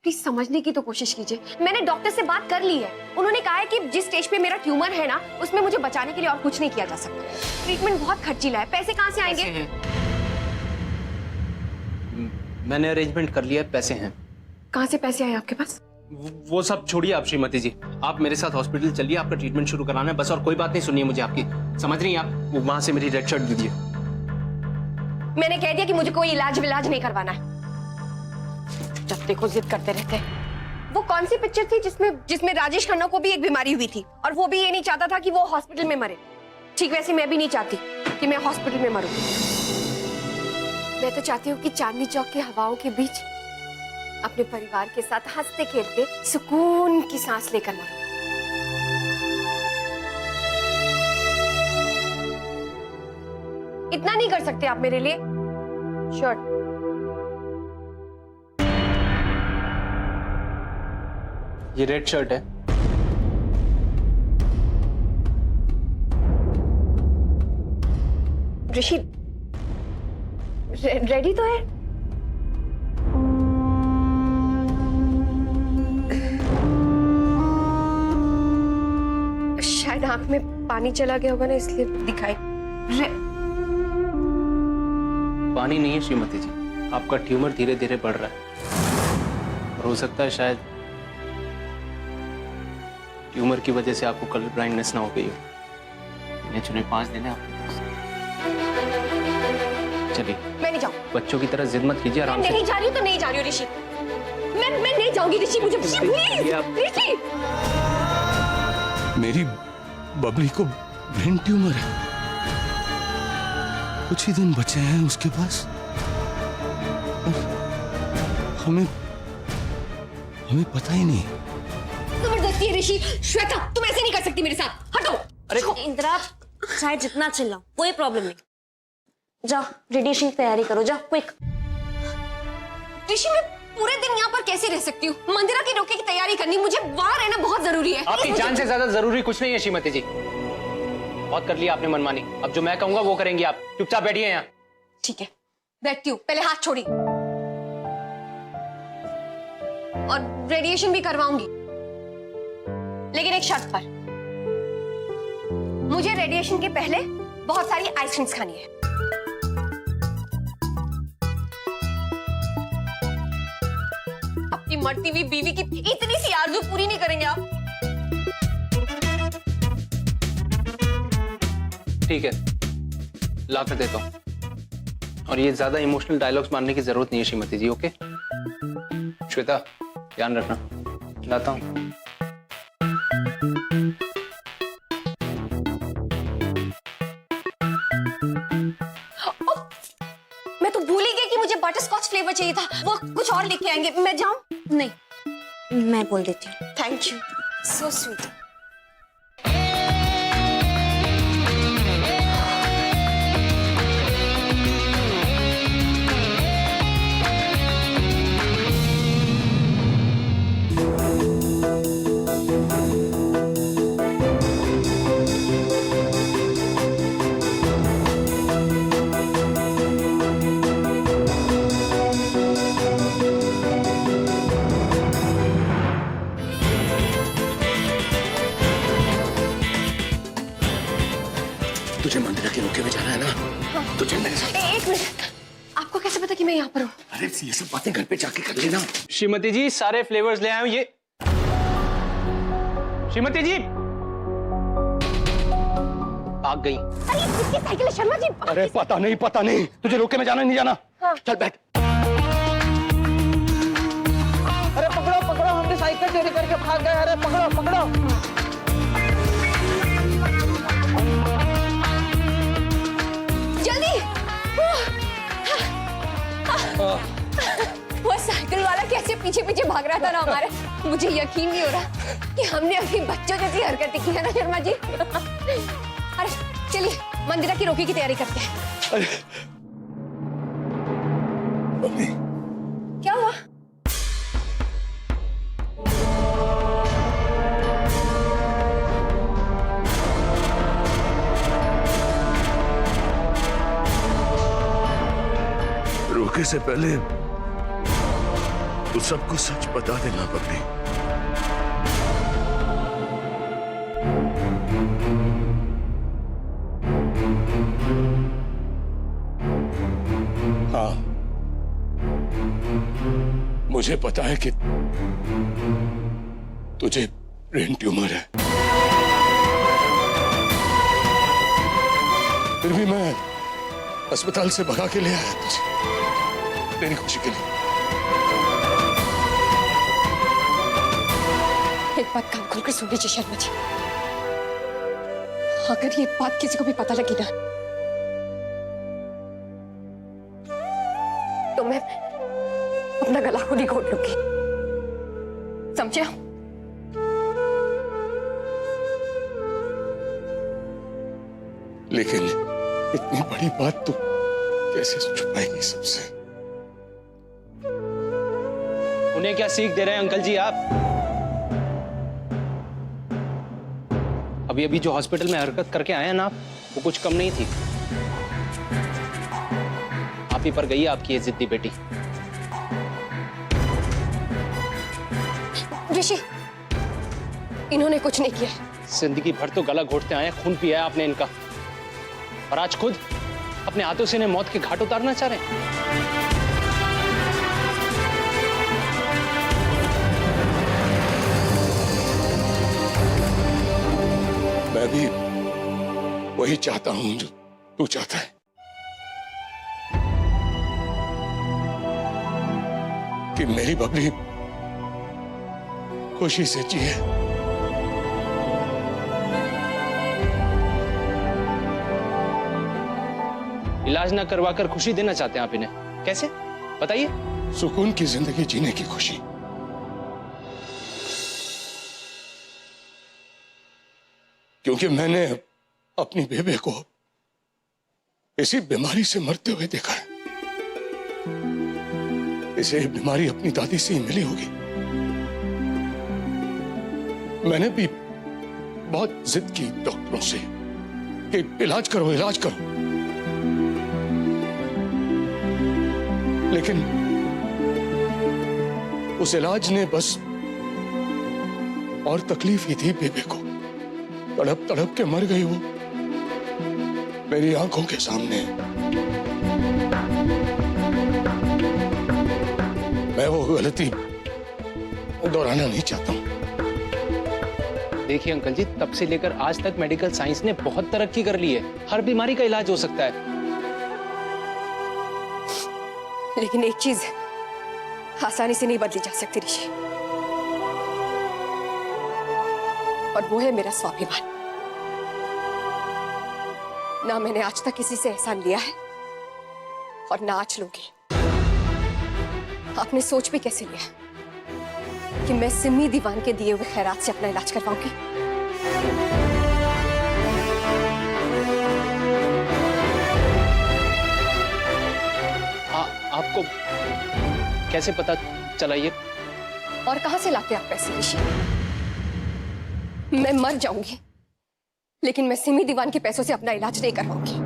Please समझने की तो कोशिश कीजिए। मैंने डॉक्टर से बात कर ली है। उन्होंने कहा है कि जिस स्टेज पे मेरा ट्यूमर है ना, उसमें मुझे बचाने के लिए और कुछ नहीं किया जा सकता। ट्रीटमेंट बहुत खर्चीला है, पैसे कहाँ से आएंगे? मैंने अरेंजमेंट कर लिया, पैसे हैं। कहाँ से पैसे आए आपके पास? वो सब छोड़िए आप श्रीमती जी, आप मेरे साथ हॉस्पिटल चलिए, आपका ट्रीटमेंट शुरू कराना है बस, और कोई बात नहीं सुनिए मुझे आपकी, समझ रही हैं आप? वो वहां से मेरी रेड शर्ट दीजिए। मैंने कह दिया कि मुझे कोई इलाज विलाज नहीं करवाना है। जब देखो जिद करते रहते हैं। वो कौन सी पिक्चर थी जिसमें राजेश खन्ना को भी एक बीमारी हुई थी और वो भी ये नहीं चाहता था कि वो हॉस्पिटल में मरे। ठीक वैसे मैं भी नहीं चाहती कि मैं हॉस्पिटल में मरूं। मैं तो चाहती हूँ कि चांदनी चौक की हवाओं के बीच अपने परिवार के साथ हंसते खेलते सुकून की सांस लेकर मरूं। इतना नहीं कर सकते आप मेरे लिए? शर्ट ये रेड शर्ट है। ऋषि रेडी तो है? शायद आंख में पानी चला गया होगा ना, इसलिए दिखाई। पानी नहीं है श्रीमती जी, आपका ट्यूमर धीरे धीरे बढ़ रहा है और हो सकता है शायद ट्यूमर की वजह से आपको कलर ब्लाइंडनेस ना हो गई हो। इन्हें चुने 5 दिन है आपके पास। चलिए। मैं नहीं जाऊँ। बच्चों की तरह जिद मत कीजिए, आराम से। नहीं जा रही हूँ तो नहीं जा रही हूँ ऋषि। मैं नहीं जाऊंगी ऋषि, मुझे प्लीज ऋषि। मेरी बबली को ब्रेन ट्यूमर है, कुछ ही दिन बचे हैं उसके पास। हमें पता ही नहीं। जबरदस्ती है ऋषि। श्वेता तुम ऐसे नहीं कर सकती मेरे साथ, हटो। अरे इंदिरा, चाहे जितना चिल्लाओ कोई प्रॉब्लम नहीं। जाओ रेडिएशन की तैयारी करो, जाओ क्विक। ऋषि मैं पूरे दिन यहाँ पर कैसे रह सकती हूँ? मंदिरा की रोके की तैयारी करनी, मुझे वहां रहना बहुत जरूरी है। आपकी जान से ज्यादा जरूरी कुछ नहीं है श्रीमती जी। बहुत कर लिया आपने मनमानी, अब जो मैं कहूंगा वो करेंगी आप। चुपचाप बैठिए यहाँ। ठीक है बैठती हूँ, पहले हाथ छोड़ी। और रेडिएशन भी करवाऊंगी, लेकिन एक शर्त पर। मुझे रेडिएशन के पहले बहुत सारी आइसक्रीम्स खानी है। अपनी मरती हुई बीवी की इतनी सी आरज़ू पूरी नहीं करेंगे आप? ठीक है, ला कर देता हूँ। और ये ज्यादा इमोशनल डायलॉग्स मारने की जरूरत नहीं है श्रीमती जी, ओके? श्वेता ध्यान रखना, लाता हूँ। मैं तो भूल ही गई कि मुझे बटरस्कॉच फ्लेवर चाहिए था। वो कुछ और लेके आएंगे। मैं जाऊं? नहीं, मैं बोल देती हूँ। Thank you, so sweet. तुझे मंदिर के रोके में जाना है ना, तो चल मेरे साथ। एक मिनट, आपको कैसे पता कि मैं यहाँ पर हूँ? अरे ये सब बातें घर पे जाके कर लेना। श्रीमती जी सारे फ्लेवर्स ले आए हूं। ये श्रीमती जी भाग गई। अरे ये किसकी साइकिल है शर्मा जी? अरे पता नहीं, तुझे रोके में जाना नहीं जाना? हाँ। चल बैठ। अरे पकड़ो, हमने साइकिल चोरी करके भाग गए। अरे पकड़ो। जल्दी। वो साइकिल वाला कैसे पीछे भाग रहा था ना हमारे, मुझे यकीन नहीं हो रहा कि हमने अभी बच्चों जैसी हरकतें की है ना शर्मा जी। अरे चलिए मंदिरा की रोके की तैयारी करते हैं। अरे क्या हुआ? रोके से पहले तू सबको सच बता देना बबली। हाँ, मुझे पता है कि तुझे ब्रेन ट्यूमर है, फिर भी मैं अस्पताल से भगा के ले आया तुझे तेरी खुशी के लिए। एक बात कान खोलकर सुन लीजिए शर्मा जी, अगर ये बात किसी को भी पता लगी ना तो मैं अपना गला खुद ही घोट लूंगी, समझे? लेकिन इतनी बड़ी बात तू कैसे छुपाएगी सबसे? उन्हें क्या सीख दे रहे हैं अंकल जी आप? अभी जो हॉस्पिटल में हरकत करके आए हैं ना आप, वो कुछ कम नहीं थी। आप ही पर गई है आपकी ये जिद्दी बेटी। ऋषि, इन्होंने कुछ नहीं किया। जिंदगी भर तो गला घोटते आए, खून पिया है आपने इनका, और आज खुद अपने हाथों से इन्हें मौत के घाट उतारना चाह रहे हैं। मैं भी वही चाहता हूं जो तू चाहता है, कि मेरी बबली खुशी से जिए। इलाज ना करवाकर खुशी देना चाहते हैं आप इन्हें, कैसे बताइए? सुकून की जिंदगी जीने की खुशी। क्योंकि मैंने अपनी बेबे को इसी बीमारी से मरते हुए देखा है। इसे बीमारी अपनी दादी से ही मिली होगी। मैंने भी बहुत जिद की डॉक्टरों से कि इलाज करो, इलाज करो, लेकिन उस इलाज ने बस और तकलीफ ही थी बेबे को। तड़प तड़प के मर गई वो मेरी आंखों के सामने। मैं वो गलती दोहराना नहीं चाहता हूं। देखिए अंकल जी, तब से लेकर आज तक मेडिकल साइंस ने बहुत तरक्की कर ली है। हर बीमारी का इलाज हो सकता है। लेकिन एक चीज आसानी से नहीं बदली जा सकती ऋषि, और वो है मेरा स्वाभिमान। ना मैंने आज तक किसी से एहसान लिया है और ना आज लूंगी। आपने सोच भी कैसे लिया कि मैं सिमी दीवान के दिए हुए खैरात से अपना इलाज करवाऊंगी? आपको कैसे पता चला ये? और कहां से लाते आप पैसे ऋषि? मैं मर जाऊंगी लेकिन मैं सिमी दीवान के पैसों से अपना इलाज नहीं करवाऊंगी।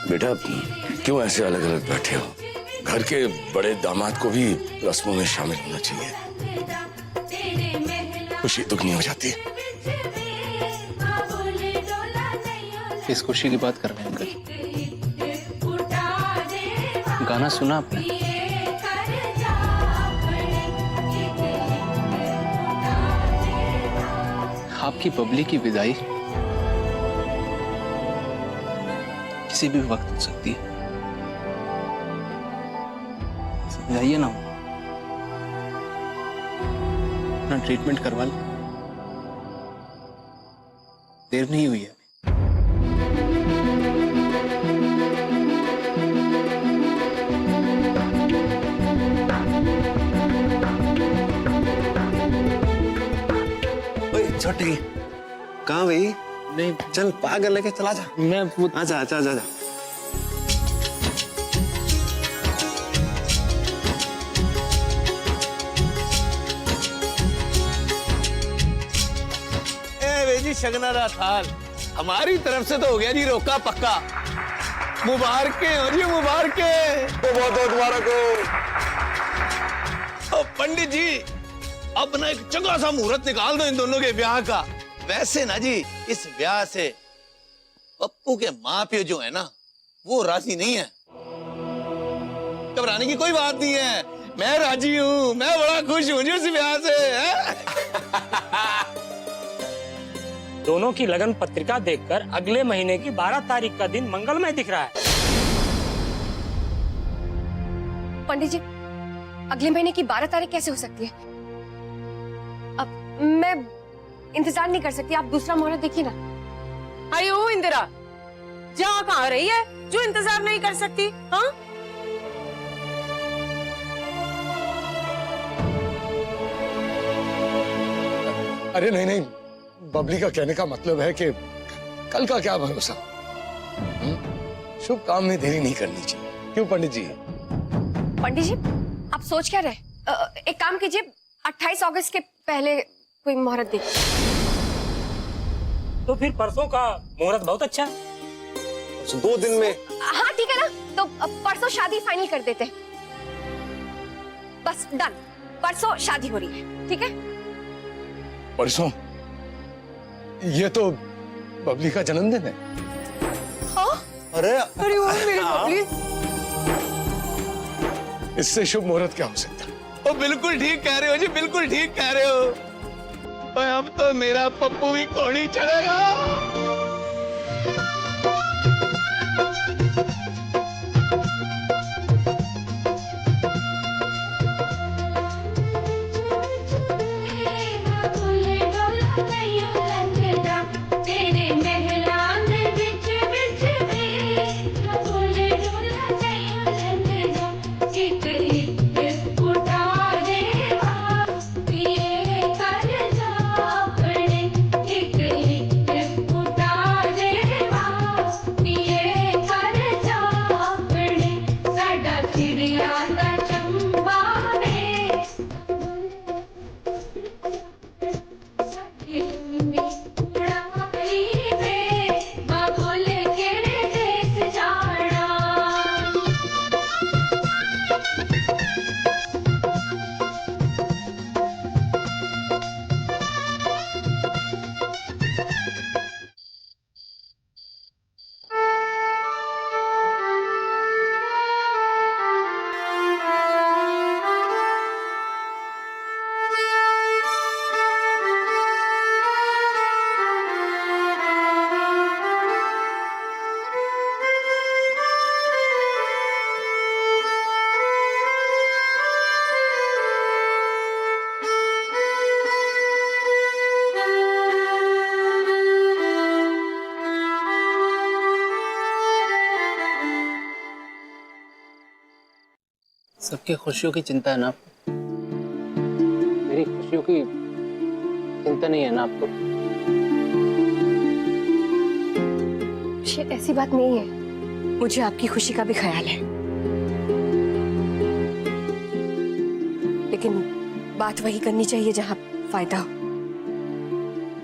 बेटा, क्यों ऐसे अलग अलग बैठे हो? घर के बड़े दामाद को भी रस्मों में शामिल होना चाहिए। खुशी दुगनी हो जाती है। किस खुशी की बात कर रहे हैं अंकल? गाना सुना आपने? आपकी बबली की विदाई किसी भी वक्त हो सकती है। समझाइए ना, अपना ट्रीटमेंट करवा ले। देर नहीं हुई है। ओए छोटी, कहाँ भाई? नहीं, चल पागल लेके चला जा। मैं वो आजा आजा आजा आजा। जी शगनारा थाल हमारी तरफ से तो हो गया जी रोका पक्का। मुबारकें हो जी मुबारकें। तो बहुत बहुत मुबारक हो। पंडित जी अब ना एक चंगा सा मुहूर्त निकाल दो इन दोनों के ब्याह का। वैसे ना जी इस ब्याह से पप्पू के माँ प्यो जो है ना वो राजी नहीं है। घबराने की कोई बात नहीं है, मैं राजी हूँ, मैं बड़ा खुश हूँ जी उस ब्याह से दोनों की लगन पत्रिका देखकर अगले महीने की 12 तारीख का दिन मंगलमय दिख रहा है। पंडित जी अगले महीने की 12 तारीख कैसे हो सकती है? अब मैं इंतजार नहीं कर सकती, आप दूसरा मुहूर्त देखिए ना। अयो इंदिरा, जा कहाँ रही है जो इंतजार नहीं कर सकती? हाँ अरे नहीं नहीं, बबली का कहने का मतलब है कि कल का क्या भरोसा। शुभ काम में देरी नहीं करनी चाहिए, क्यों पंडित जी? पंडित जी आप सोच क्या रहे? एक काम कीजिए, 28 अगस्त के पहले कोई मुहूर्त देखिए। तो फिर परसों का मुहूर्त बहुत अच्छा है। 2 दिन में। हाँ ठीक है ना, तो परसों शादी फाइनल कर देते हैं। बस डन, परसों शादी हो रही है, ठीक है? परसों? ये तो बबली का जन्मदिन है। हाँ? अरे अरे वो मेरी बबली। इससे शुभ मुहूर्त क्या हो सकता है? ओ बिल्कुल ठीक कह रहे हो जी, बिल्कुल ठीक कह रहे हो। ओए अब तो मेरा पप्पू भी घोड़ी चढ़ेगा। सबकी खुशियों की चिंता है ना आपको? मेरी खुशियों की चिंता नहीं है ना आपको? शायद ऐसी बात नहीं है, मुझे आपकी खुशी का भी ख्याल है, लेकिन बात वही करनी चाहिए जहां फायदा हो।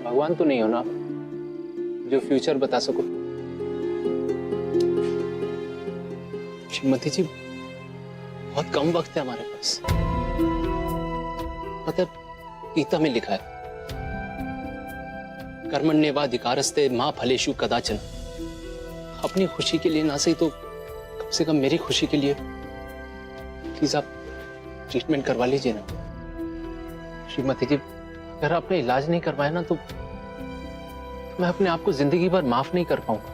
भगवान तो नहीं हो ना आप, जो फ्यूचर बता सको। श्रीमती जी बहुत कम वक्त है हमारे पास। पता गीता में लिखा है, कर्मण्येवाधिकारस्ते मां फलेषु कदाचन। अपनी खुशी के लिए ना सही तो कम से कम मेरी खुशी के लिए प्लीज आप ट्रीटमेंट करवा लीजिए ना। श्रीमती जी अगर आपने इलाज नहीं करवाया ना तो मैं अपने आप को जिंदगी भर माफ नहीं कर पाऊंगा।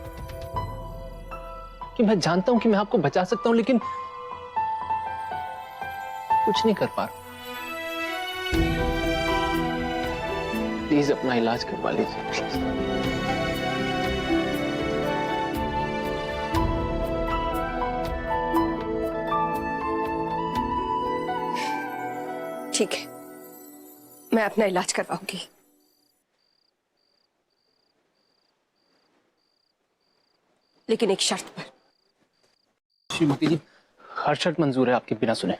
कि मैं जानता हूं कि मैं आपको बचा सकता हूं लेकिन कुछ नहीं कर पा रहा। प्लीज अपना इलाज करवा लीजिए। ठीक है, मैं अपना इलाज करवाऊंगी, लेकिन एक शर्त पर। श्रीमती जी, हर शर्त मंजूर है आपके बिना सुने।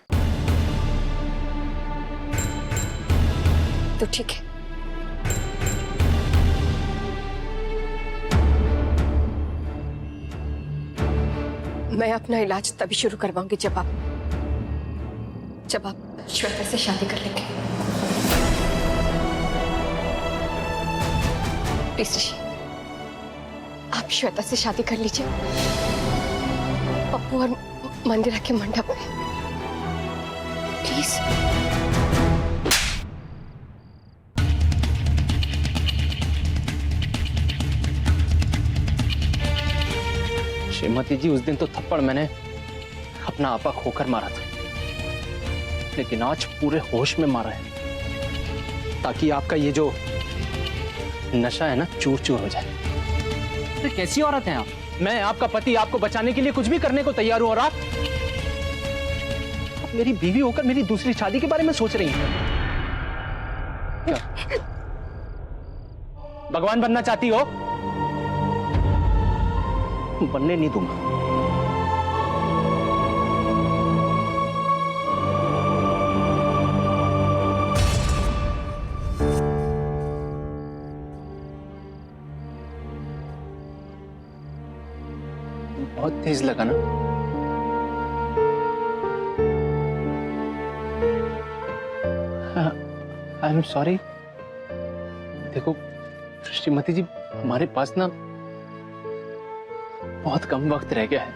तो ठीक है, मैं अपना इलाज तभी शुरू करवाऊंगी जब आप श्वेता से शादी कर लेंगे। प्लीज ऋषि, आप श्वेता से शादी कर लीजिए, पप्पू और मंदिरा के मंडप में, प्लीज। श्रीमती जी, उस दिन तो थप्पड़ मैंने अपना आपा खोकर मारा था, लेकिन आज पूरे होश में मारा है, ताकि आपका ये जो नशा है ना चूर चूर हो जाए। अरे कैसी औरत हैं आप? मैं आपका पति, आपको बचाने के लिए कुछ भी करने को तैयार हूं, और आप मेरी बीवी होकर मेरी दूसरी शादी के बारे में सोच रही हैं। क्या भगवान बनना चाहती हो? बनने नहीं दूंगा। बहुत तेज लगा ना? I am sorry. देखो श्रीमती जी, हमारे पास ना बहुत कम वक्त रह गया है।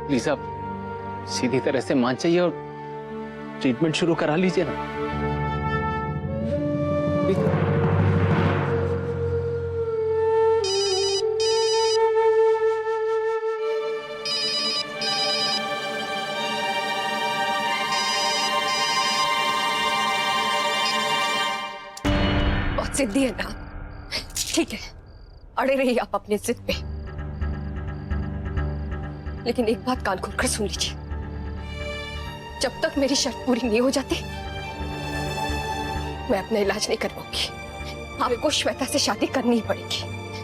प्लीज आप सीधी तरह से मान जाइए और ट्रीटमेंट शुरू करा लीजिए ना। बहुत जिद्दी है ना? ठीक है, अड़े रहिए आप अपने जिद पे, लेकिन एक बात कान खोलकर सुन लीजिए, जब तक मेरी शर्त पूरी नहीं हो जाती मैं अपना इलाज नहीं करवाऊंगी। आपको श्वेता से शादी करनी ही पड़ेगी,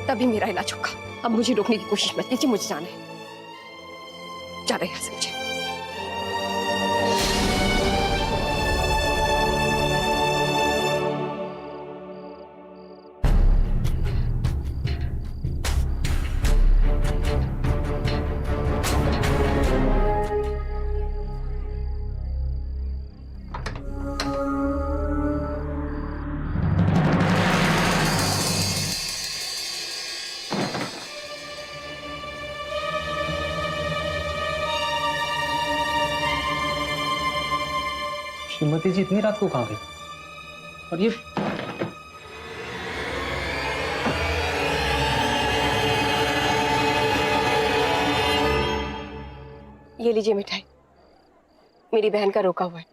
तभी मेरा इलाज होगा। अब मुझे रोकने की कोशिश मत कीजिए, मुझे जाना है, जाना है समझे। श्रीमती जी इतनी रात को कहां गई? और ये लीजिए मिठाई, मेरी बहन का रोका हुआ है,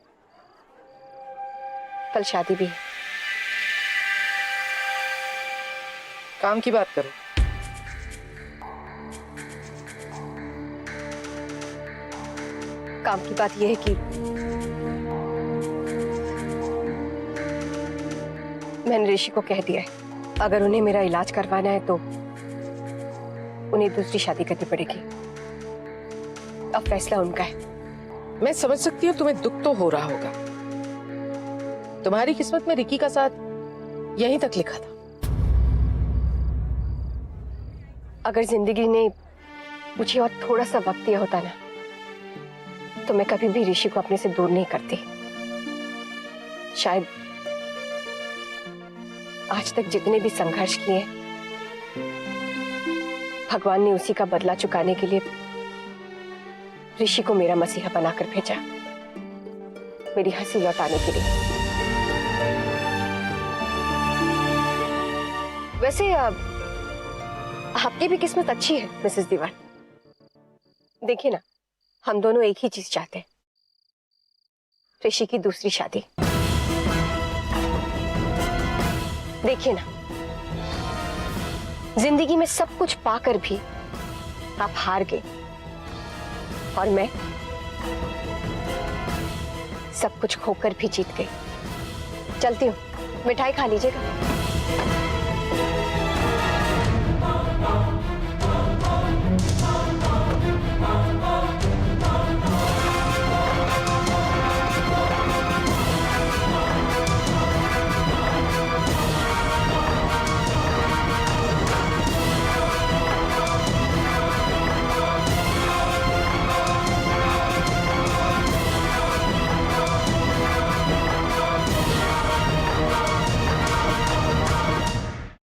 कल शादी भी है। काम की बात करो। काम की बात यह है कि मैंने ऋषि को कह दिया है, अगर उन्हें मेरा इलाज करवाना है तो उन्हें दूसरी शादी करनी पड़ेगी। अब फैसला उनका है। मैं समझ सकती हूँ तुम्हें दुख तो हो रहा होगा। तुम्हारी किस्मत में रिकी का साथ यहीं तक लिखा था। अगर जिंदगी ने मुझे और थोड़ा सा वक्त दिया होता ना, तो मैं कभी भी ऋषि को अपने से दूर नहीं करती। शायद आज तक जितने भी संघर्ष किए, भगवान ने उसी का बदला चुकाने के लिए ऋषि को मेरा मसीहा बनाकर भेजा, मेरी हंसी लौटाने के लिए। वैसे आपकी भी किस्मत अच्छी है मिसेस दीवान। देखिए ना, हम दोनों एक ही चीज चाहते हैं, ऋषि की दूसरी शादी। देखिए ना, जिंदगी में सब कुछ पाकर भी आप हार गए, और मैं सब कुछ खोकर भी जीत गई। चलती हूँ, मिठाई खा लीजिएगा।